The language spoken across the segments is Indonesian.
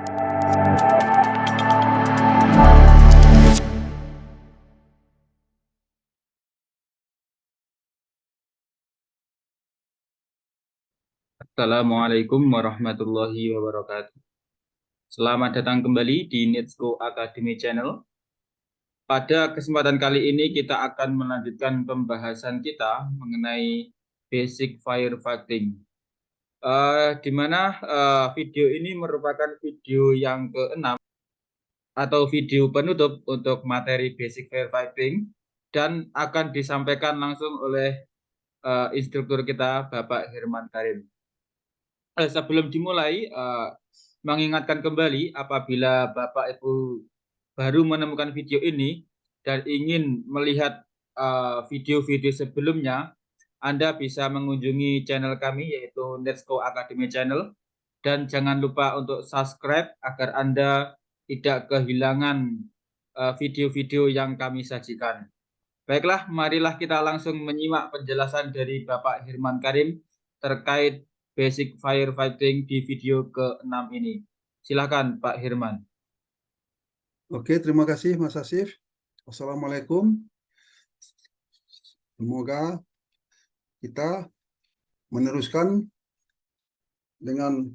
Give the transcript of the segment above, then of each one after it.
Assalamualaikum warahmatullahi wabarakatuh. Selamat datang kembali di Netsco Academy Channel. Pada kesempatan kali ini kita akan melanjutkan pembahasan kita mengenai basic firefighting. Di mana video ini merupakan video yang keenam atau video penutup untuk materi basic firefighting dan akan disampaikan langsung oleh instruktur kita Bapak Herman Karim. Sebelum dimulai, mengingatkan kembali apabila Bapak Ibu baru menemukan video ini dan ingin melihat video-video sebelumnya, Anda bisa mengunjungi channel kami yaitu Netsco Academy Channel dan jangan lupa untuk subscribe agar Anda tidak kehilangan video-video yang kami sajikan. Baiklah, marilah kita langsung menyimak penjelasan dari Bapak Herman Karim terkait basic firefighting di video ke-6 ini. Silakan Pak Herman. Oke, terima kasih Mas Asif. Assalamualaikum. Semoga kita meneruskan dengan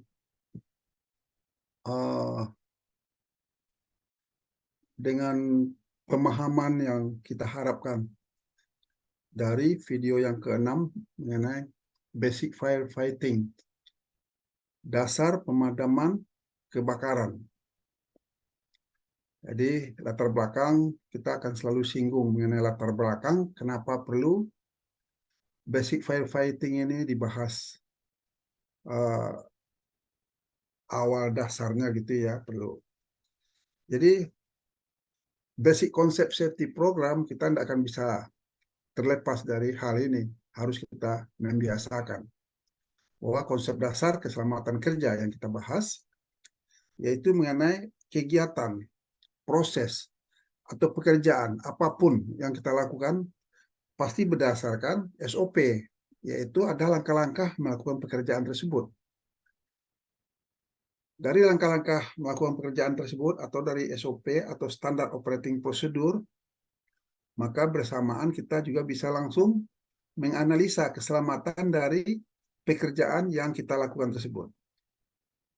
pemahaman yang kita harapkan dari video yang ke-6 mengenai basic firefighting, dasar pemadaman kebakaran. Jadi latar belakang kita akan selalu singgung mengenai latar belakang kenapa perlu basic firefighting ini dibahas awal dasarnya gitu ya, perlu. Jadi basic konsep safety program kita tidak akan bisa terlepas dari hal ini. Harus kita membiasakan bahwa konsep dasar keselamatan kerja yang kita bahas yaitu mengenai kegiatan, proses, atau pekerjaan apapun yang kita lakukan pasti berdasarkan SOP, yaitu ada langkah-langkah melakukan pekerjaan tersebut. Dari langkah-langkah melakukan pekerjaan tersebut atau dari SOP atau standar operating procedure, maka bersamaan kita juga bisa langsung menganalisa keselamatan dari pekerjaan yang kita lakukan tersebut.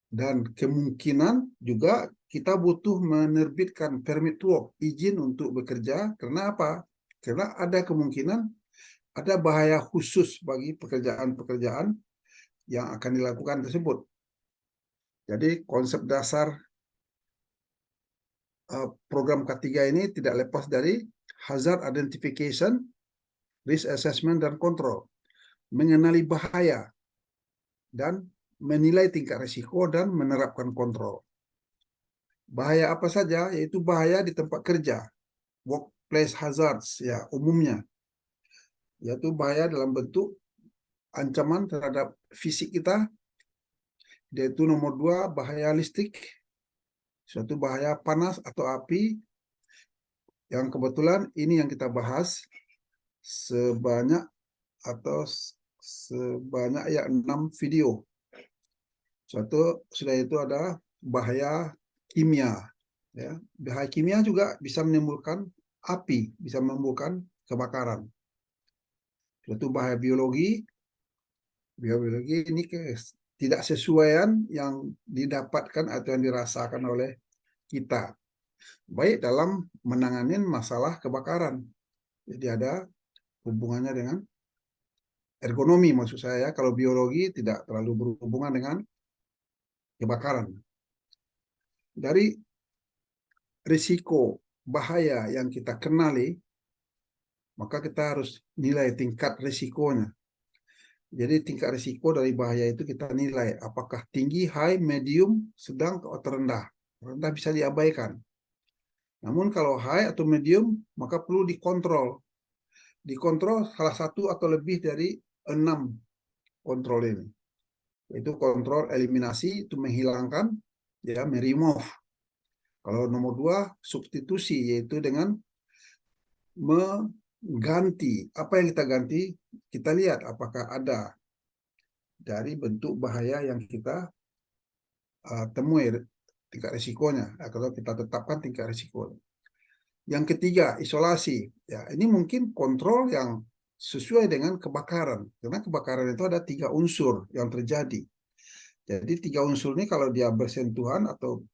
Dan kemungkinan juga kita butuh menerbitkan permit work, izin untuk bekerja. Karena apa? Karena ada kemungkinan ada bahaya khusus bagi pekerjaan-pekerjaan yang akan dilakukan tersebut. Jadi konsep dasar program K3 ini tidak lepas dari hazard identification, risk assessment, dan control. Mengenali bahaya dan menilai tingkat risiko dan menerapkan kontrol. Bahaya apa saja? Yaitu bahaya di tempat kerja, workplace hazards ya umumnya, yaitu bahaya dalam bentuk ancaman terhadap fisik kita, yaitu nomor 2 bahaya listrik, suatu bahaya panas atau api, yang kebetulan ini yang kita bahas sebanyak ya 6 video. Sudah itu ada bahaya kimia. Ya, bahaya kimia juga bisa menimbulkan api, bisa menimbulkan kebakaran. Suatu bahaya biologi ini tidak sesuaian yang didapatkan atau yang dirasakan oleh kita, baik dalam menangani masalah kebakaran. Jadi ada hubungannya dengan ergonomi, maksud saya. Kalau biologi tidak terlalu berhubungan dengan kebakaran. Dari risiko bahaya yang kita kenali, maka kita harus nilai tingkat risikonya. Jadi tingkat risiko dari bahaya itu kita nilai apakah tinggi, high, medium, sedang, atau terendah. Rendah bisa diabaikan. Namun kalau high atau medium, maka perlu dikontrol. Dikontrol salah satu atau lebih dari 6 kontrol ini. Itu kontrol eliminasi, itu menghilangkan, ya, remove. Kalau nomor 2, substitusi, yaitu dengan mengganti. Apa yang kita ganti? Kita lihat apakah ada dari bentuk bahaya yang kita temui tingkat risikonya. Nah, kalau kita tetapkan tingkat risikonya. Yang ketiga, isolasi. Ya, ini mungkin kontrol yang sesuai dengan kebakaran. Karena kebakaran itu ada 3 unsur yang terjadi. Jadi 3 unsur ini kalau dia bersentuhan atau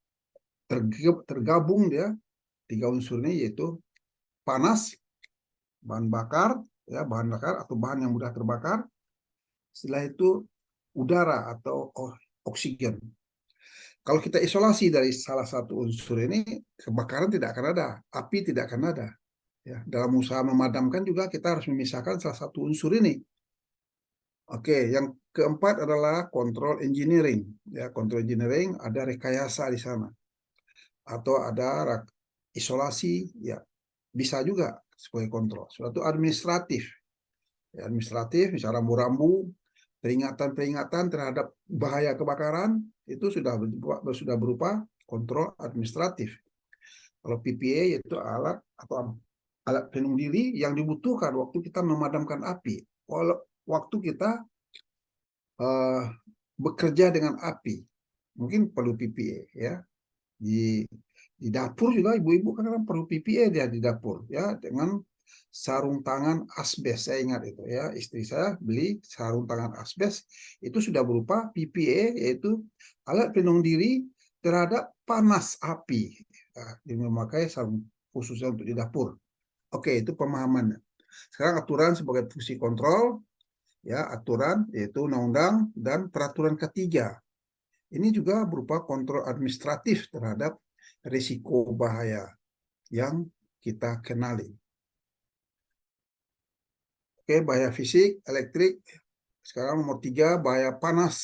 tergabung dia, 3 unsur ini yaitu panas, bahan bakar, ya bahan bakar atau bahan yang mudah terbakar. Setelah itu udara atau oksigen. Kalau kita isolasi dari salah satu unsur ini, kebakaran tidak akan ada, api tidak akan ada. Ya, dalam usaha memadamkan juga kita harus memisahkan salah satu unsur ini. Oke, yang keempat adalah kontrol engineering. Ya, kontrol engineering ada rekayasa di sana atau ada isolasi, ya bisa juga sebagai kontrol. Suatu administratif, ya, administratif misalnya rambu-rambu, peringatan-peringatan terhadap bahaya kebakaran itu sudah berupa kontrol administratif. Kalau PPA yaitu alat atau alat pelindung diri yang dibutuhkan waktu kita memadamkan api. Waktu kita bekerja dengan api, mungkin perlu PPA ya. Di dapur juga ibu-ibu kan perlu PPA dia di dapur ya, dengan sarung tangan asbes. Saya ingat itu ya, istri saya beli sarung tangan asbes itu sudah berupa PPA, yaitu alat pelindung diri terhadap panas api. Nah, dia memakai sarung khususnya untuk di dapur. Oke, itu pemahamannya. Sekarang aturan sebagai fungsi kontrol, ya aturan yaitu undang-undang dan peraturan ketiga. Ini juga berupa kontrol administratif terhadap risiko bahaya yang kita kenali. Oke, bahaya fisik, elektrik. Sekarang nomor 3, bahaya panas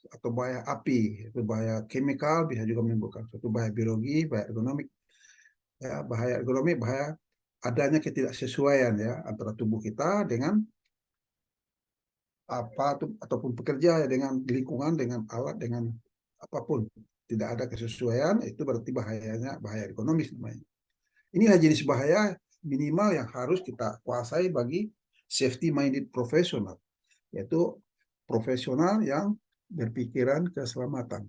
atau bahaya api. Itu bahaya kimikal, bisa juga menimbulkan suatu bahaya biologi, bahaya ergonomik. Ya, bahaya ergonomik, bahaya adanya ketidaksesuaian ya antara tubuh kita dengan apa ataupun pekerja ya, dengan lingkungan, dengan alat, dengan apapun. Tidak ada kesesuaian, itu berarti bahayanya bahaya ekonomis namanya. Inilah jenis bahaya minimal yang harus kita kuasai bagi safety minded profesional, yaitu profesional yang berpikiran keselamatan.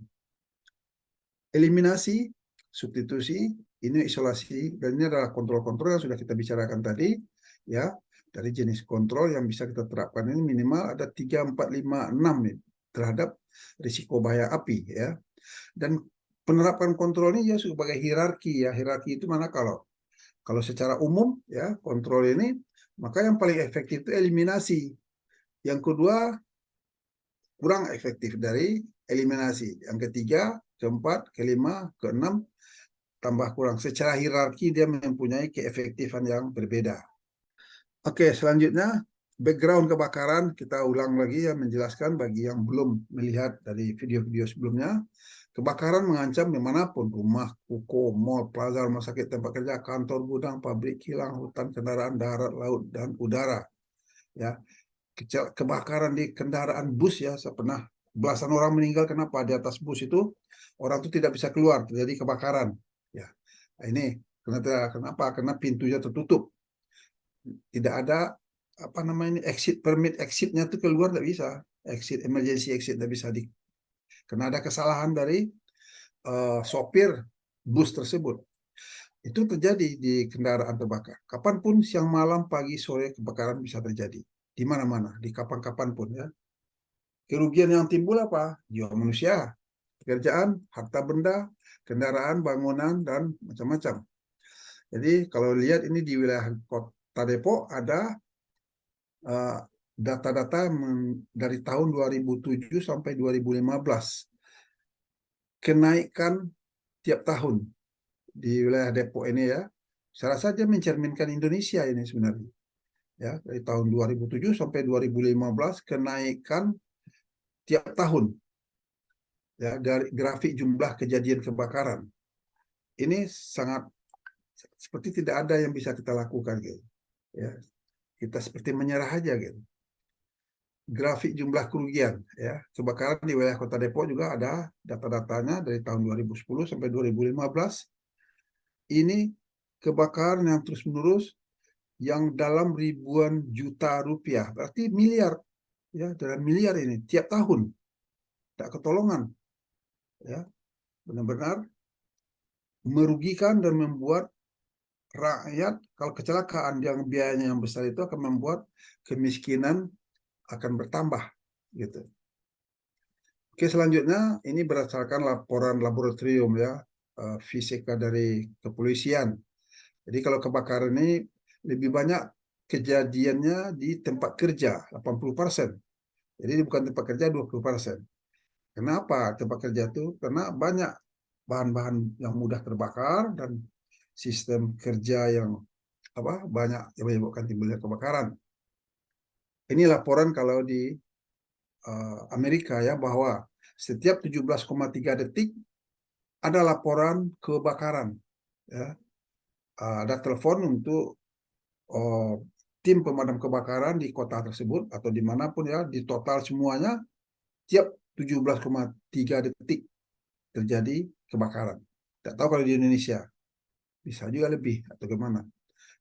Eliminasi, substitusi, ini isolasi, dan ini adalah kontrol-kontrol yang sudah kita bicarakan tadi, ya. Dari jenis kontrol yang bisa kita terapkan ini minimal ada 3, 4, 5, 6 nih, terhadap risiko bahaya api, ya. Dan penerapan kontrol ini ya sebagai hierarki ya. Hierarki itu mana kalau secara umum ya kontrol ini, maka yang paling efektif itu eliminasi. Yang kedua kurang efektif dari eliminasi. Yang ketiga, keempat, kelima, keenam tambah kurang. Secara hierarki dia mempunyai keefektifan yang berbeda. Oke, selanjutnya background kebakaran kita ulang lagi ya, menjelaskan bagi yang belum melihat dari video-video sebelumnya. Kebakaran mengancam dimanapun, rumah, ruko, mal, plaza, rumah sakit, tempat kerja, kantor, gudang, pabrik, kilang, hutan, kendaraan darat, laut, dan udara. Ya, kebakaran di kendaraan bus ya, saya pernah belasan orang meninggal. Kenapa? Di atas bus itu orang itu tidak bisa keluar, terjadi kebakaran. Ya, nah, ini kenapa? Karena pintunya tertutup, tidak ada apa namanya exit permit, exitnya itu keluar tidak bisa, exit emergency exit tidak bisa karena ada kesalahan dari sopir bus tersebut. Itu terjadi di kendaraan terbakar. Kapanpun, siang, malam, pagi, sore, kebakaran bisa terjadi. Di mana-mana, di kapan-kapan pun ya. Kerugian yang timbul apa? Jiwa manusia, pekerjaan, harta benda, kendaraan, bangunan, dan macam-macam. Jadi kalau lihat ini di wilayah Kota Depok ada data-data dari tahun 2007 sampai 2015. Kenaikan tiap tahun di wilayah Depok ini ya, saya rasa dia mencerminkan Indonesia ini sebenarnya. Ya, dari tahun 2007 sampai 2015 kenaikan tiap tahun. Ya, dari grafik jumlah kejadian kebakaran. Ini sangat seperti tidak ada yang bisa kita lakukan gitu. Ya, kita seperti menyerah aja gitu. Grafik jumlah kerugian ya, kebakaran di wilayah Kota Depok juga ada data-datanya dari tahun 2010 sampai 2015. Ini kebakaran yang terus-menerus yang dalam ribuan juta rupiah, berarti miliar ya, dalam miliar ini tiap tahun, tak ketolongan ya, benar-benar merugikan dan membuat rakyat, kalau kecelakaan yang biayanya yang besar itu akan membuat kemiskinan akan bertambah gitu. Oke, selanjutnya ini berdasarkan laporan laboratorium ya, fisika dari kepolisian. Jadi kalau kebakaran ini lebih banyak kejadiannya di tempat kerja 80%. Jadi bukan tempat kerja 20%. Kenapa tempat kerja itu? Karena banyak bahan-bahan yang mudah terbakar dan sistem kerja yang banyak yang menyebabkan timbulnya kebakaran. Ini laporan kalau di Amerika ya, bahwa setiap 17,3 detik ada laporan kebakaran. Ya. Ada telepon untuk tim pemadam kebakaran di kota tersebut atau dimanapun ya, di total semuanya tiap 17,3 detik terjadi kebakaran. Tidak tahu kalau di Indonesia, bisa juga lebih atau gimana.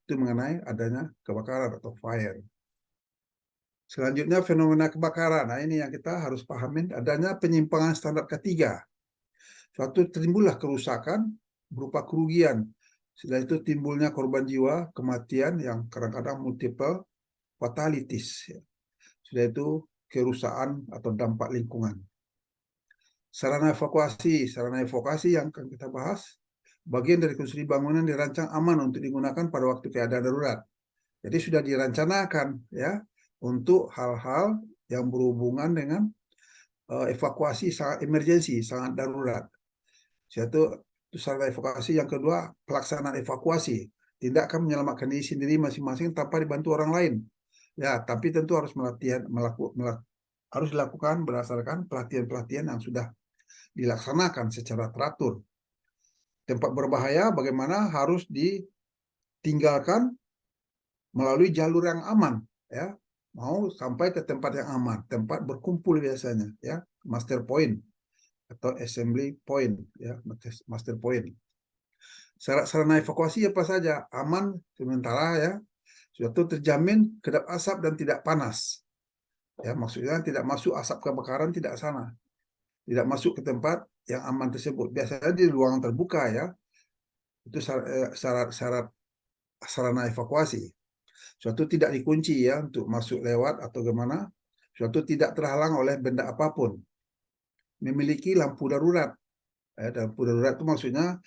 Itu mengenai adanya kebakaran atau fire. Selanjutnya fenomena kebakaran. Nah ini yang kita harus pahamin, adanya penyimpangan standar ketiga. Suatu timbullah kerusakan berupa kerugian. Setelah itu timbulnya korban jiwa, kematian yang kadang-kadang multiple fatalities. Sudah itu kerusakan atau dampak lingkungan. Sarana evakuasi yang akan kita bahas, bagian dari konstruksi bangunan dirancang aman untuk digunakan pada waktu keadaan darurat. Jadi sudah dirancanakan ya untuk hal-hal yang berhubungan dengan evakuasi sangat emergensi, sangat darurat. Yaitu sarana evakuasi. Yang kedua, pelaksanaan evakuasi. Tindakan menyelamatkan diri sendiri masing-masing tanpa dibantu orang lain. Ya, tapi tentu harus harus dilakukan berdasarkan pelatihan-pelatihan yang sudah dilaksanakan secara teratur. Tempat berbahaya bagaimana harus ditinggalkan melalui jalur yang aman, ya. Mau sampai ke tempat yang aman, tempat berkumpul biasanya, ya, master point atau assembly point, ya, master point. Syarat sarana evakuasi apa saja? Aman sementara ya, suatu terjamin kedap asap dan tidak panas. Ya, maksudnya tidak masuk asap kebakaran, tidak sana. Tidak masuk ke tempat yang aman tersebut. Biasanya di ruang terbuka ya. Itu syarat sarana evakuasi. Suatu tidak dikunci ya untuk masuk lewat atau gimana. Suatu tidak terhalang oleh benda apapun. Memiliki lampu darurat. Lampu darurat itu maksudnya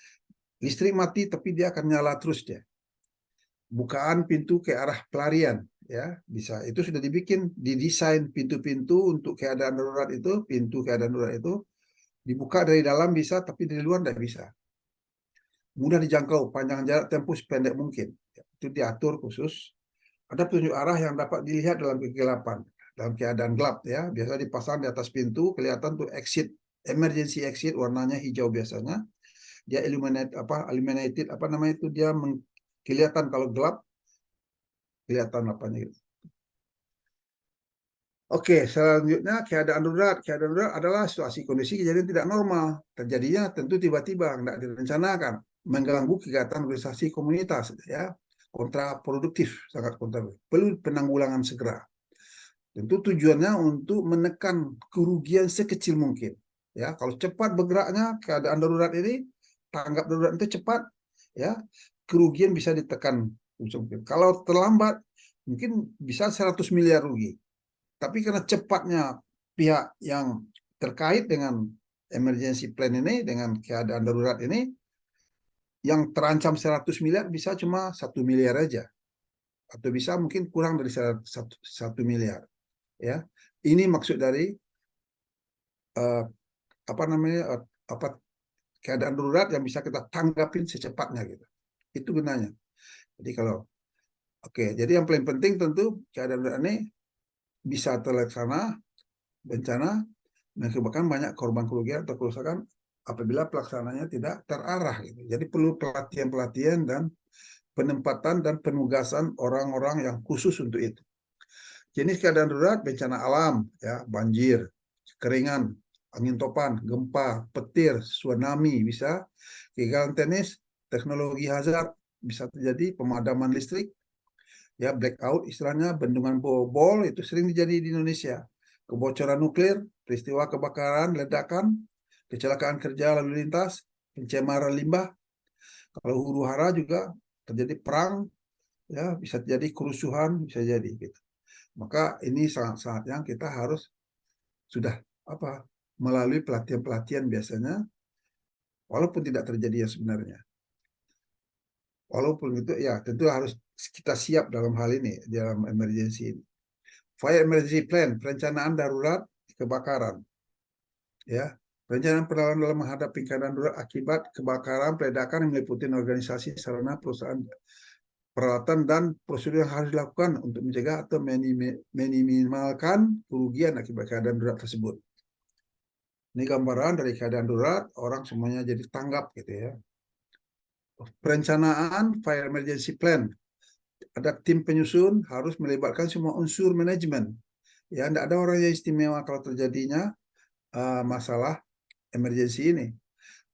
listrik mati tapi dia akan nyala terus dia. Bukaan pintu ke arah pelarian ya, bisa. Itu sudah didesain pintu-pintu untuk keadaan darurat itu, pintu keadaan darurat itu dibuka dari dalam bisa, tapi dari luar tidak bisa. Mudah dijangkau, panjang jarak tempuh sependek mungkin. Itu diatur khusus. Ada petunjuk arah yang dapat dilihat dalam kegelapan, dalam keadaan gelap ya. Biasa dipasang di atas pintu, kelihatan tuh exit, emergency exit, warnanya hijau biasanya. Dia illuminated apa namanya itu, dia kelihatan kalau gelap, kelihatan apanya gitu. Oke, selanjutnya keadaan darurat. Keadaan darurat adalah situasi kondisi kejadian tidak normal. Terjadinya tentu tiba-tiba, tidak direncanakan, mengganggu kegiatan organisasi komunitas, ya, kontraproduktif, sangat kontraproduktif. Perlu penanggulangan segera. Tentu tujuannya untuk menekan kerugian sekecil mungkin. Ya, kalau cepat bergeraknya keadaan darurat ini, tanggap darurat itu cepat, ya, kerugian bisa ditekan. Kalau terlambat, mungkin bisa 100 miliar rugi. Tapi karena cepatnya pihak yang terkait dengan emergency plan ini, dengan keadaan darurat ini, yang terancam 100 miliar bisa cuma 1 miliar aja. Atau bisa mungkin kurang dari 1 miliar. Ya, ini maksud dari keadaan darurat yang bisa kita tanggapin secepatnya gitu. Itu gunanya. Jadi jadi yang paling penting tentu keadaan darurat ini bisa terlaksana bencana mengakibatkan banyak korban kerugian atau kerusakan apabila pelaksananya tidak terarah gitu. Jadi perlu pelatihan-pelatihan dan penempatan dan penugasan orang-orang yang khusus untuk itu. Jenis keadaan darurat bencana alam ya, banjir, kekeringan, angin topan, gempa, petir, tsunami bisa, kegagalan teknis, teknologi hazard bisa terjadi, pemadaman listrik, ya blackout istilahnya, bendungan bol itu sering terjadi di Indonesia. Kebocoran nuklir, peristiwa kebakaran, ledakan, kecelakaan kerja lalu lintas, pencemaran limbah, Kalau huru-hara juga terjadi perang, ya bisa terjadi kerusuhan, bisa jadi gitu. Maka ini sangat-sangat yang kita harus sudah melalui pelatihan-pelatihan biasanya, walaupun tidak terjadi ya sebenarnya. Walaupun itu ya tentu harus kita siap dalam hal ini, dalam emergency ini. Fire emergency plan, perencanaan darurat kebakaran. Ya, perencanaan peralatan dalam menghadapi keadaan darurat akibat kebakaran, peledakan yang meliputi organisasi, sarana, perusahaan, peralatan dan prosedur yang harus dilakukan untuk mencegah atau meminimalkan kerugian akibat keadaan darurat tersebut. Ini gambaran dari keadaan darurat, orang semuanya jadi tanggap gitu ya. Perencanaan fire emergency plan. Ada tim penyusun, harus melibatkan semua unsur manajemen. Ya, tidak ada orang yang istimewa kalau terjadinya masalah emergency ini.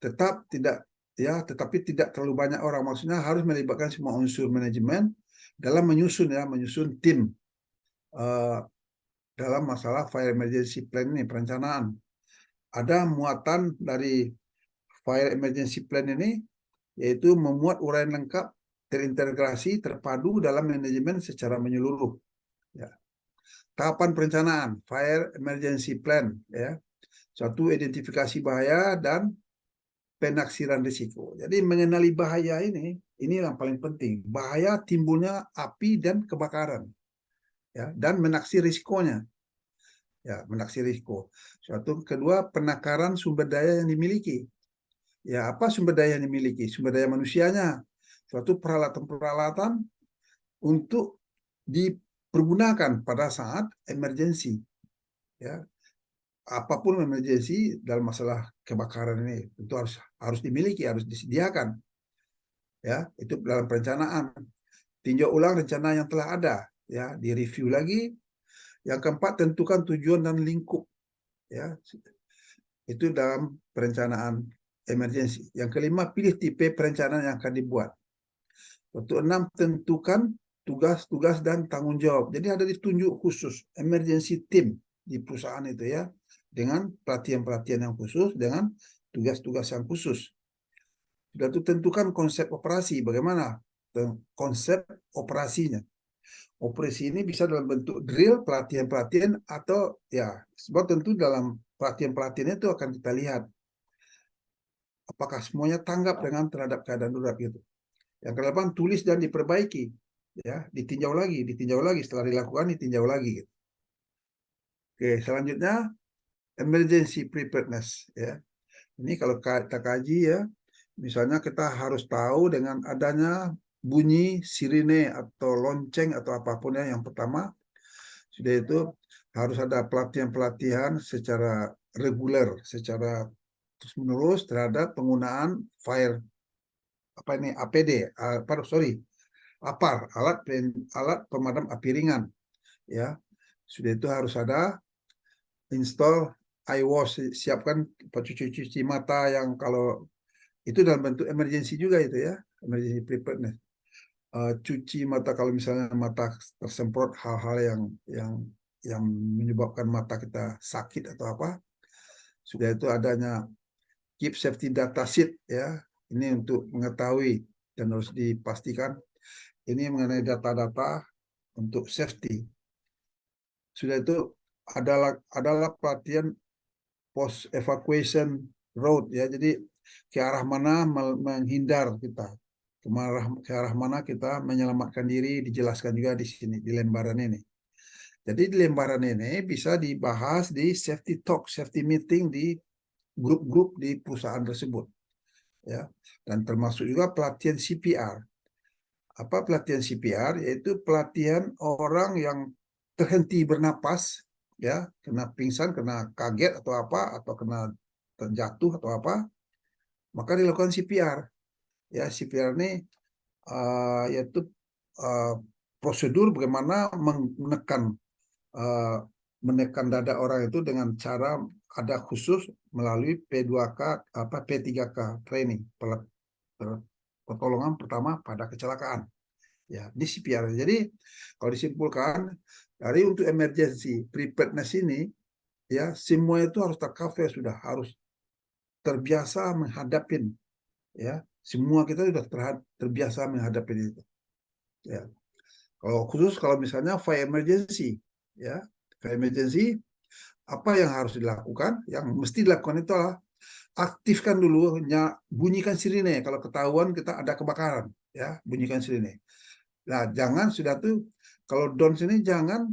Tetapi tidak terlalu banyak orang. Maksudnya harus melibatkan semua unsur manajemen dalam menyusun tim dalam masalah fire emergency plan ini, perencanaan. Ada muatan dari fire emergency plan ini, yaitu memuat uraian lengkap, terintegrasi, terpadu dalam manajemen secara menyeluruh. Ya. Tahapan perencanaan fire emergency plan, ya. Satu, identifikasi bahaya dan penaksiran risiko. Jadi mengenali bahaya ini yang paling penting. Bahaya timbulnya api dan kebakaran, ya, dan menaksir risikonya. Ya, menaksir risiko. Suatu, kedua, penakaran sumber daya yang dimiliki. Ya, apa sumber daya yang dimiliki? Sumber daya manusianya. Suatu peralatan-peralatan untuk dipergunakan pada saat emergensi. Ya, apapun emergensi dalam masalah kebakaran ini tentu harus dimiliki, harus disediakan. Ya, itu dalam perencanaan. Tinjau ulang rencana yang telah ada, ya, direview lagi. Yang keempat, tentukan tujuan dan lingkup, ya. Itu dalam perencanaan emergensi. Yang kelima, pilih tipe perencanaan yang akan dibuat. Untuk enam, tentukan tugas-tugas dan tanggung jawab. Jadi ada ditunjuk khusus emergency team di perusahaan itu ya, dengan pelatihan-pelatihan yang khusus, dengan tugas-tugas yang khusus. Sudah itu tentukan konsep operasi, bagaimana konsep operasinya. Operasi ini bisa dalam bentuk drill, pelatihan-pelatihan, atau ya, sebab tentu dalam pelatihan-pelatihan itu akan kita lihat apakah semuanya tanggap terhadap keadaan darurat gitu. Yang kedelapan, tulis dan diperbaiki, ya, ditinjau lagi setelah dilakukan ditinjau lagi. Gitu. Oke, selanjutnya emergency preparedness, ya. Ini kalau kita kaji ya, misalnya kita harus tahu dengan adanya bunyi sirine atau lonceng atau apapun ya, yang pertama sudah itu harus ada pelatihan-pelatihan secara reguler, secara terus-menerus terhadap penggunaan fire APD, APAR, alat pemadam api ringan, ya. Sudah itu harus ada install eye wash, siapkan cuci mata yang kalau itu dalam bentuk emergency juga itu ya, emergency preparedness. Cuci mata kalau misalnya mata tersemprot hal-hal yang menyebabkan mata kita sakit atau apa. Sudah itu adanya keep safety data sheet ya. Ini untuk mengetahui dan harus dipastikan ini mengenai data-data untuk safety. Sudah itu adalah pelatihan post evacuation road ya. Jadi ke arah mana menghindar kita, ke arah mana kita menyelamatkan diri, dijelaskan juga di sini di lembaran ini. Jadi di lembaran ini bisa dibahas di safety talk, safety meeting di grup-grup di perusahaan tersebut, ya. Dan termasuk juga pelatihan CPR. Apa pelatihan CPR? Yaitu pelatihan orang yang terhenti bernapas, ya, kena pingsan, kena kaget atau apa, atau kena terjatuh atau apa, maka dilakukan CPR. Ya, CPR ini yaitu prosedur bagaimana menekan dada orang itu dengan cara ada khusus melalui P2K P3K training, pertolongan pertama pada kecelakaan. Ya, di CPR. Jadi kalau disimpulkan dari untuk emergency preparedness ini ya, semua itu harus tercover, sudah harus terbiasa menghadapin ya Semua kita sudah terbiasa menghadapi itu. Ya. Kalau misalnya fire emergency, ya, fire emergency, apa yang harus dilakukan? Yang mesti dilakukan itu adalah aktifkan dulu, bunyikan sirine kalau ketahuan kita ada kebakaran, ya, bunyikan sirine. Nah, jangan sudah tuh kalau down sini jangan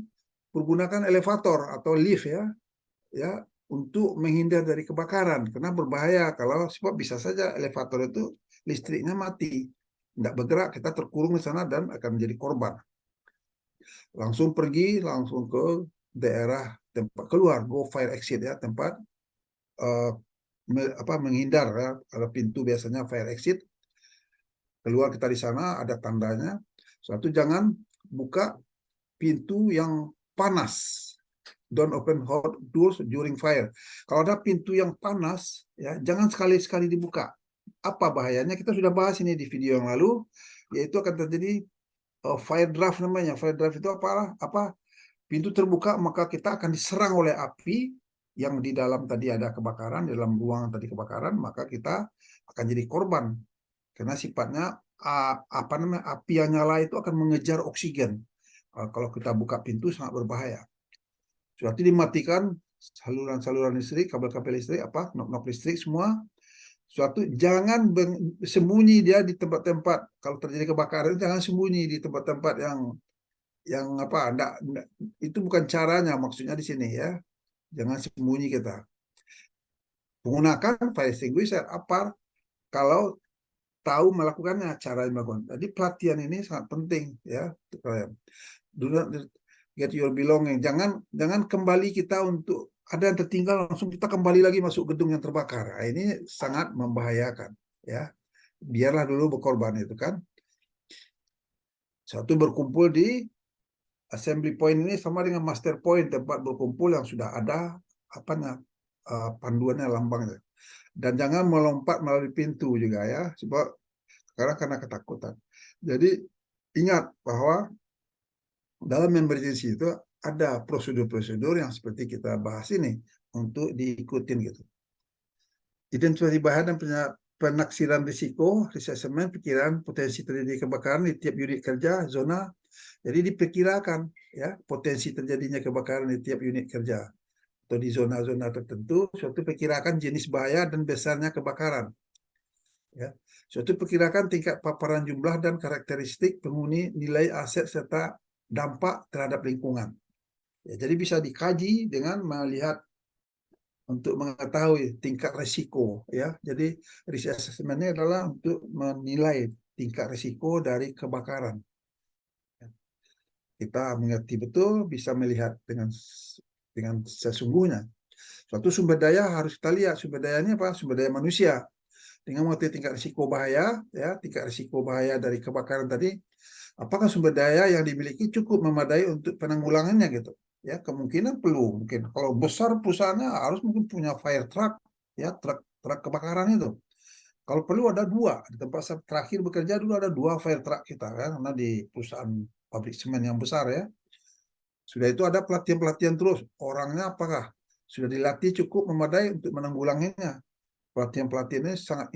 pergunakan elevator atau lift, ya, untuk menghindar dari kebakaran karena berbahaya. Kalau sebab bisa saja elevator itu listriknya mati, tidak bergerak, kita terkurung di sana dan akan menjadi korban. Langsung pergi langsung ke daerah tempat keluar, go fire exit, ya, tempat menghindar, ya. Ada pintu biasanya fire exit, keluar kita di sana ada tandanya. Satu, jangan buka pintu yang panas. Don't open hot doors during fire. Kalau ada pintu yang panas, ya, jangan sekali-sekali dibuka. Apa bahayanya? Kita sudah bahas ini di video yang lalu, yaitu akan terjadi fire draft namanya. Fire draft itu apa? Pintu terbuka, maka kita akan diserang oleh api yang di dalam tadi ada kebakaran, di dalam ruangan tadi kebakaran, maka kita akan jadi korban. Karena sifatnya api yang nyala itu akan mengejar oksigen. Kalau kita buka pintu sangat berbahaya. Suatu dimatikan saluran-saluran listrik, kabel-kabel listrik, knob-knob listrik semua. Suatu jangan sembunyi dia di tempat-tempat, kalau terjadi kebakaran jangan sembunyi di tempat-tempat yang enggak, itu bukan caranya, maksudnya di sini, ya. Jangan sembunyi kita. Menggunakan fire extinguisher kalau tahu melakukannya, cara melakukan. Jadi pelatihan ini sangat penting, ya. Do not get your belonging. Jangan kembali kita untuk ada yang tertinggal langsung kita kembali lagi masuk gedung yang terbakar. Nah, ini sangat membahayakan, ya. Biarlah dulu berkorban itu kan. Satu, berkumpul di assembly point ini sama dengan master point, tempat berkumpul yang sudah ada panduannya, lambangnya. Dan jangan melompat melalui pintu juga, ya, sebab karena ketakutan. Jadi ingat bahwa dalam emergency itu ada prosedur-prosedur yang seperti kita bahas ini untuk diikutin gitu. Identifikasi bahan dan penaksiran risiko, risk assessment, pikiran potensi terjadi kebakaran di tiap unit kerja, zona. Jadi diperkirakan, ya, potensi terjadinya kebakaran di tiap unit kerja atau di zona-zona tertentu. Suatu perkirakan jenis bahaya dan besarnya kebakaran. Ya. Suatu perkirakan tingkat paparan jumlah dan karakteristik penghuni, nilai aset serta dampak terhadap lingkungan. Ya, jadi bisa dikaji dengan melihat untuk mengetahui tingkat risiko, ya. Jadi risk assessment-nya adalah untuk menilai tingkat risiko dari kebakaran. Kita mengerti betul, bisa melihat dengan sesungguhnya. Suatu sumber daya harus kita lihat, sumber dayanya apa? Sumber daya manusia. Dengan mengetahui tingkat risiko bahaya, ya, tingkat risiko bahaya dari kebakaran tadi, apakah sumber daya yang dimiliki cukup memadai untuk penanggulangannya gitu, ya. Kemungkinan perlu, mungkin kalau besar perusahaannya harus mungkin punya fire truck, ya, truk kebakaran itu. Kalau perlu ada 2. Di tempat saya terakhir bekerja dulu ada 2 fire truck kita, kan, karena di perusahaan pabrik semen yang besar, ya. Sudah itu ada pelatihan-pelatihan terus, orangnya apakah sudah dilatih cukup memadai untuk menanggulanginya. Pelatihan-pelatihan ini sangat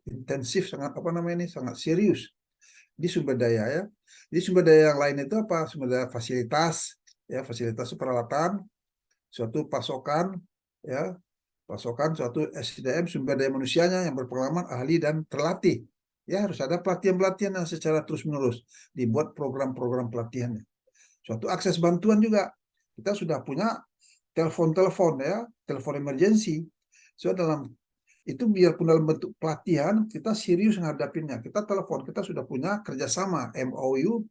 intensif, sangat sangat serius di sumber daya, ya. Di sumber daya yang lain itu apa? Sumber daya fasilitas, ya, fasilitas peralatan, suatu pasokan, ya, suatu SDM, sumber daya manusianya yang berpengalaman, ahli dan terlatih. Ya, harus ada pelatihan-pelatihan yang secara terus-menerus dibuat program-program pelatihannya. Suatu akses bantuan juga. Kita sudah punya telepon-telepon, ya, telepon emergency. So dalam itu biarpun dalam bentuk pelatihan, kita serius menghadapinya. Kita telepon, kita sudah punya kerjasama MOU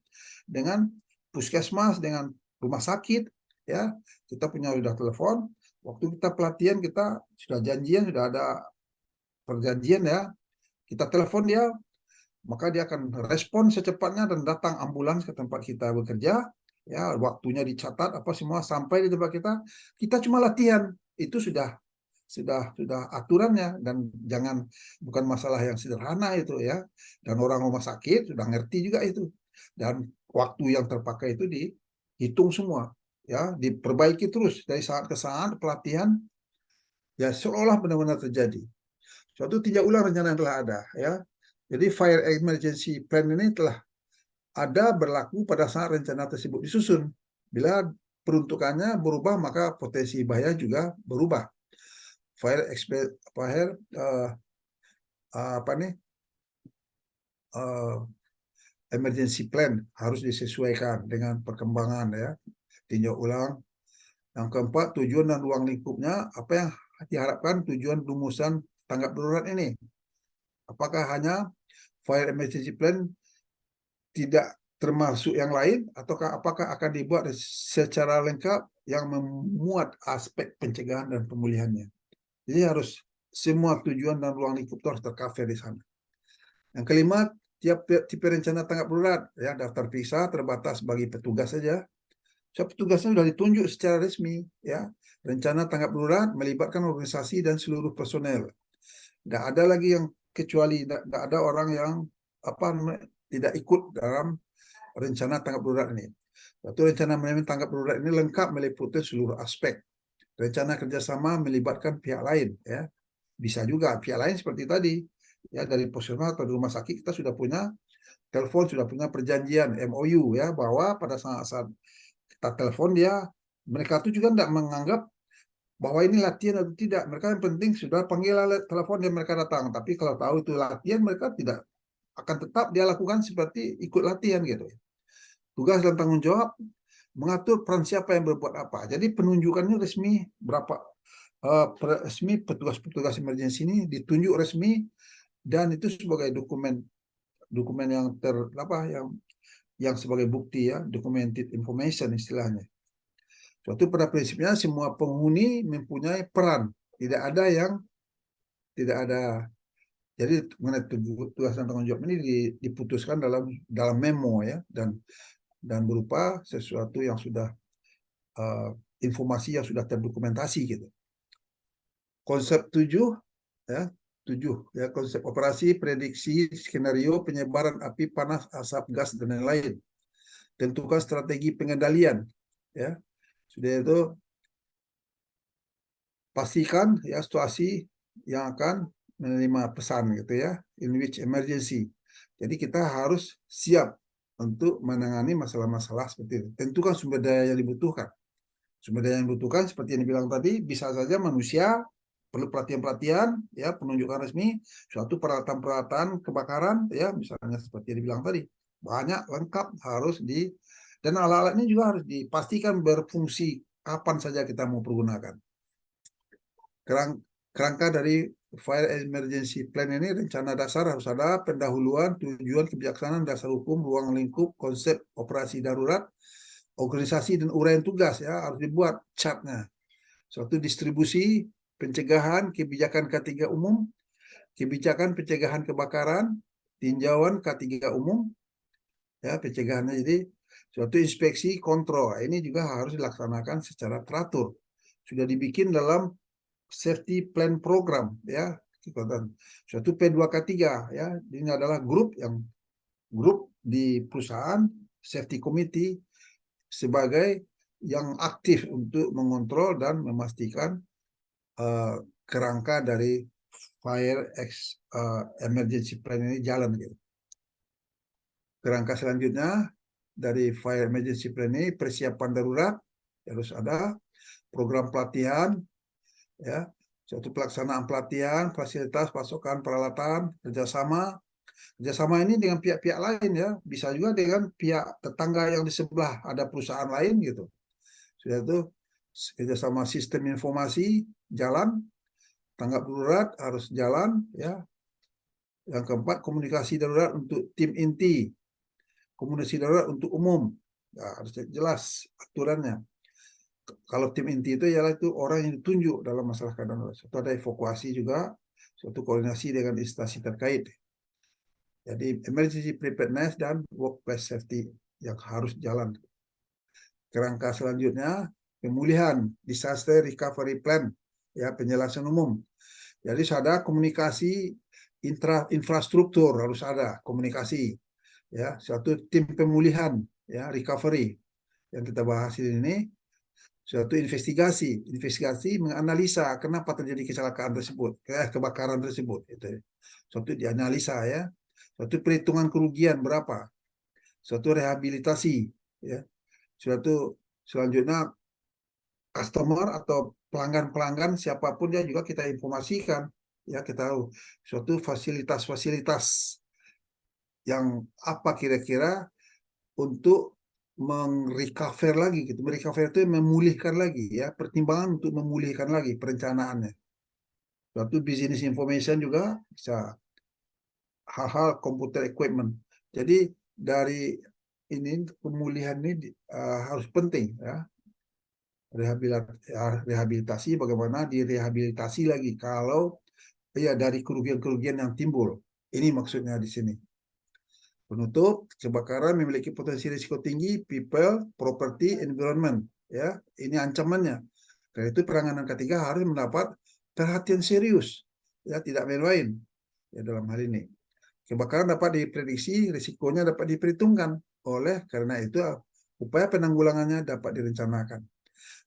dengan puskesmas, dengan rumah sakit, ya. Kita punya sudah telepon. Waktu kita pelatihan kita sudah janjian, sudah ada perjanjian, ya. Kita telepon dia, maka dia akan respon secepatnya dan datang ambulans ke tempat kita bekerja, ya. Waktunya dicatat apa semua, sampai di tempat kita. Kita cuma latihan, itu sudah aturannya, dan bukan masalah yang sederhana itu, ya. Dan orang rumah sakit sudah ngerti juga itu, dan waktu yang terpakai itu dihitung semua, ya, diperbaiki terus dari saat ke saat pelatihan, ya, seolah benar-benar terjadi. Suatu tinjak ulang rencana yang telah ada, ya. Jadi fire emergency plan ini telah ada berlaku pada saat rencana tersebut disusun. Bila peruntukannya berubah, maka potensi bahaya juga berubah. Fire apa nih emergency plan harus disesuaikan dengan perkembangan ya, tinjau ulang. Yang keempat, tujuan dan ruang lingkupnya, apa yang diharapkan tujuan rumusan tanggap darurat ini. Apakah hanya fire emergency plan tidak termasuk yang lain, ataukah apakah akan dibuat secara lengkap yang memuat aspek pencegahan dan pemulihannya. Jadi harus semua tujuan dan ruang lingkup itu harus tercover di sana. Yang kelima, tiap tipe rencana tanggap darurat ya daftar periksa terbatas bagi petugas saja. So, petugasnya sudah ditunjuk secara resmi ya. Rencana tanggap darurat melibatkan organisasi dan seluruh personel. Tidak ada lagi yang kecuali tidak ada orang yang tidak ikut dalam rencana tanggap darurat ini. Satu rencana manajemen tanggap darurat ini lengkap meliputi seluruh aspek. Rencana kerjasama melibatkan pihak lain, ya bisa juga pihak lain seperti tadi, ya dari puskesmas atau di rumah sakit kita sudah punya telepon, sudah punya perjanjian MOU ya bahwa pada saat kita telepon dia, mereka tuh juga tidak menganggap bahwa ini latihan atau tidak. Mereka yang penting sudah panggil telepon dan mereka datang. Tapi kalau tahu itu latihan, mereka tidak akan tetap dia lakukan seperti ikut latihan gitu. Tugas dan tanggung jawab mengatur peran siapa yang berbuat apa. Jadi penunjukannya resmi berapa resmi petugas-petugas emergensi ini ditunjuk resmi dan itu sebagai dokumen yang yang sebagai bukti ya, documented information istilahnya. Suatu pada prinsipnya semua penghuni mempunyai peran, tidak ada yang tidak ada. Jadi mengenai tugas dan tanggung jawab ini diputuskan dalam memo ya dan berupa sesuatu yang sudah informasi yang sudah terdokumentasi gitu. Konsep 7 ya konsep operasi, prediksi, skenario penyebaran api panas, asap gas dan lain-lain. Tentukan strategi pengendalian ya. Sudah itu pastikan ya situasi yang akan menerima pesan gitu ya, in which emergency. Jadi kita harus siap untuk menangani masalah-masalah seperti itu. Tentukan sumber daya yang dibutuhkan. Sumber daya yang dibutuhkan seperti yang dibilang tadi, bisa saja manusia, perlu pelatihan-pelatihan, ya penunjukan resmi, suatu peralatan-peralatan kebakaran, ya misalnya seperti yang dibilang tadi, banyak lengkap harus dan alat-alatnya juga harus dipastikan berfungsi kapan saja kita mau pergunakan. Kerangka dari Fire Emergency Plan ini rencana dasar harus ada pendahuluan, tujuan, kebijaksanaan, dasar hukum, ruang lingkup, konsep operasi darurat, organisasi dan uraian tugas ya harus dibuat chartnya. Suatu distribusi, pencegahan, kebijakan K3 umum, kebijakan pencegahan kebakaran, tinjauan K3 umum, ya pencegahannya. Jadi suatu inspeksi kontrol ini juga harus dilaksanakan secara teratur. Sudah dibikin dalam safety plan program ya. Suatu P2K3 ya. Ini adalah grup di perusahaan safety committee sebagai yang aktif untuk mengontrol dan memastikan kerangka dari fire emergency plan ini jalan gitu. Kerangka selanjutnya dari fire emergency plan ini persiapan darurat harus ada, program pelatihan ya, suatu pelaksanaan pelatihan, fasilitas, pasokan peralatan, kerjasama ini dengan pihak-pihak lain ya, bisa juga dengan pihak tetangga yang di sebelah ada perusahaan lain gitu. Sudah itu kerjasama sistem informasi jalan, tanggap darurat harus jalan ya. Yang keempat, komunikasi darurat untuk tim inti, komunikasi darurat untuk umum, ya, harus jelas aturannya. Kalau tim inti itu ialah itu orang yang ditunjuk dalam masalah keadaan darurat. Suatu ada evakuasi juga, suatu koordinasi dengan instansi terkait. Jadi emergency preparedness dan workplace safety yang harus jalan. Kerangka selanjutnya pemulihan, disaster recovery plan, ya penjelasan umum. Jadi ada komunikasi infrastruktur harus ada komunikasi, ya suatu tim pemulihan, ya recovery yang kita bahas ini. Suatu investigasi menganalisa kenapa terjadi kecelakaan tersebut, kebakaran tersebut, itu suatu dianalisa ya. suatu perhitungan kerugian berapa, suatu rehabilitasi, ya, suatu selanjutnya customer atau pelanggan-pelanggan siapapun dia juga kita informasikan, ya, kita tahu suatu fasilitas-fasilitas yang apa kira-kira untuk meng-recover lagi gitu. Merecover itu memulihkan lagi, ya, pertimbangan untuk memulihkan lagi perencanaannya. Suatu business information juga bisa hal-hal komputer equipment. Jadi dari ini pemulihan ini harus penting, ya. Rehabilitasi bagaimana direhabilitasi lagi kalau ya dari kerugian-kerugian yang timbul. Ini maksudnya di sini. Penutup, kebakaran memiliki potensi risiko tinggi, people, property, environment. Ya, ini ancamannya. Karena itu penanganan ketiga harus mendapat perhatian serius, ya, tidak main-main, ya, dalam hal ini. Kebakaran dapat diprediksi, risikonya dapat diperhitungkan. Oleh karena itu, upaya penanggulangannya dapat direncanakan.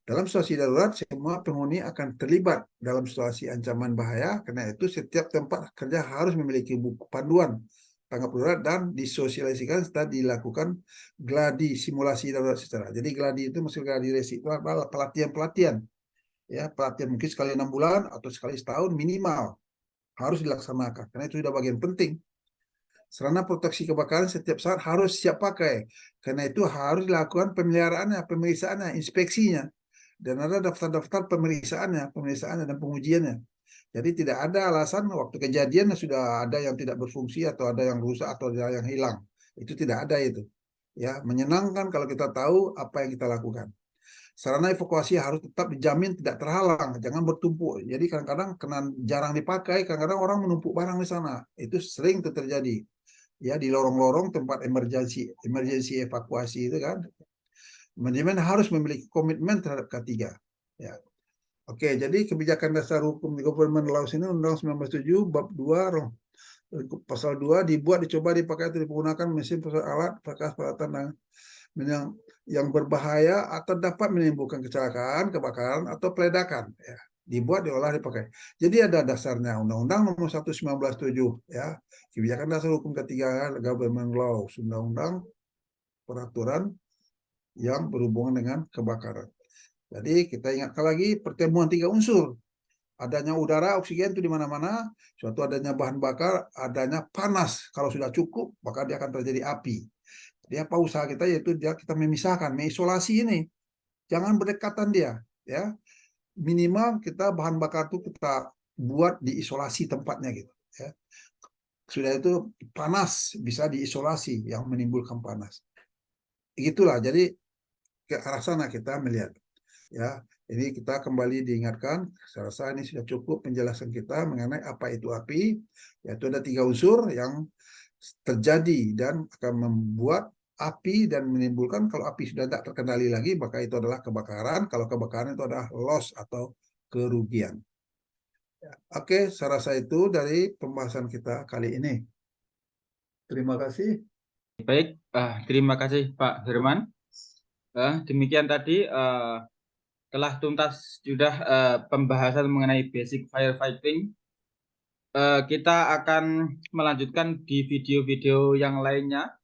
Dalam situasi darurat, semua penghuni akan terlibat dalam situasi ancaman bahaya. Karena itu, setiap tempat kerja harus memiliki buku panduan tanggap darurat dan disosialisasikan setelah dilakukan gladi simulasi darurat secara. Jadi gladi itu maksud gladi resiko adalah pelatihan-pelatihan, ya, pelatihan mungkin sekali 6 bulan atau sekali setahun minimal harus dilaksanakan karena itu sudah bagian penting. Sarana proteksi kebakaran setiap saat harus siap pakai karena itu harus dilakukan pemeliharaannya, pemeriksaannya, inspeksinya, dan ada daftar-daftar pemeriksaannya dan pengujiannya. Jadi tidak ada alasan waktu kejadian sudah ada yang tidak berfungsi atau ada yang rusak atau ada yang hilang. Itu tidak ada itu. Ya, menyenangkan kalau kita tahu apa yang kita lakukan. Sarana evakuasi harus tetap dijamin tidak terhalang, jangan bertumpuk. Jadi kadang-kadang jarang dipakai, kadang-kadang orang menumpuk barang di sana. Itu sering terjadi. Ya, di lorong-lorong tempat emergency evakuasi itu kan. Manajemen harus memiliki komitmen terhadap K3. Ya. Oke, jadi kebijakan dasar hukum di Government Laws ini Undang-Undang 1997 bab 2 pasal 2 dibuat, dicoba, dipakai atau digunakan mesin alat peralatan yang berbahaya atau dapat menimbulkan kecelakaan, kebakaran atau peledakan, ya. Dibuat, diolah, dipakai. Jadi ada dasarnya Undang-Undang Nomor 1 1997, ya. Kebijakan dasar hukum ketiga Government Laws, undang-undang peraturan yang berhubungan dengan kebakaran. Jadi kita ingatkan lagi pertemuan 3 unsur. Adanya udara, oksigen itu di mana-mana, suatu adanya bahan bakar, adanya panas. Kalau sudah cukup, maka dia akan terjadi api. Jadi apa usaha kita yaitu kita memisahkan, mengisolasi ini. Jangan berdekatan dia, ya. Minimal kita bahan bakar itu kita buat diisolasi tempatnya gitu, ya. Sudah itu panas bisa diisolasi yang menimbulkan panas. Itulah, jadi ke arah sana kita melihat. Ya, ini kita kembali diingatkan, saya rasa ini sudah cukup penjelasan kita mengenai apa itu api, yaitu ada 3 unsur yang terjadi dan akan membuat api dan menimbulkan, kalau api sudah tidak terkendali lagi, maka itu adalah kebakaran, kalau kebakaran itu adalah loss atau kerugian. Ya, oke, saya rasa itu dari pembahasan kita kali ini. Terima kasih. Baik, terima kasih Pak Herman. Demikian tadi telah tuntas sudah pembahasan mengenai basic firefighting. Kita akan melanjutkan di video-video yang lainnya.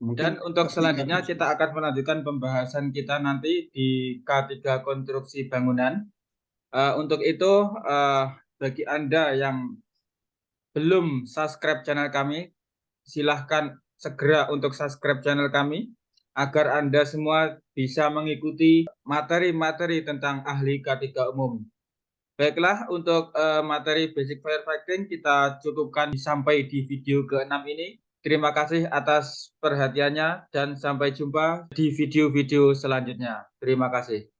Dan Mungkin untuk selanjutnya kita akan melanjutkan pembahasan kita nanti di K3 konstruksi bangunan. Untuk itu, bagi Anda yang belum subscribe channel kami, silahkan segera untuk subscribe channel kami agar Anda semua bisa mengikuti materi-materi tentang ahli K3 umum. Baiklah, untuk materi basic firefighting kita cukupkan sampai di video ke-6 ini. Terima kasih atas perhatiannya dan sampai jumpa di video-video selanjutnya. Terima kasih.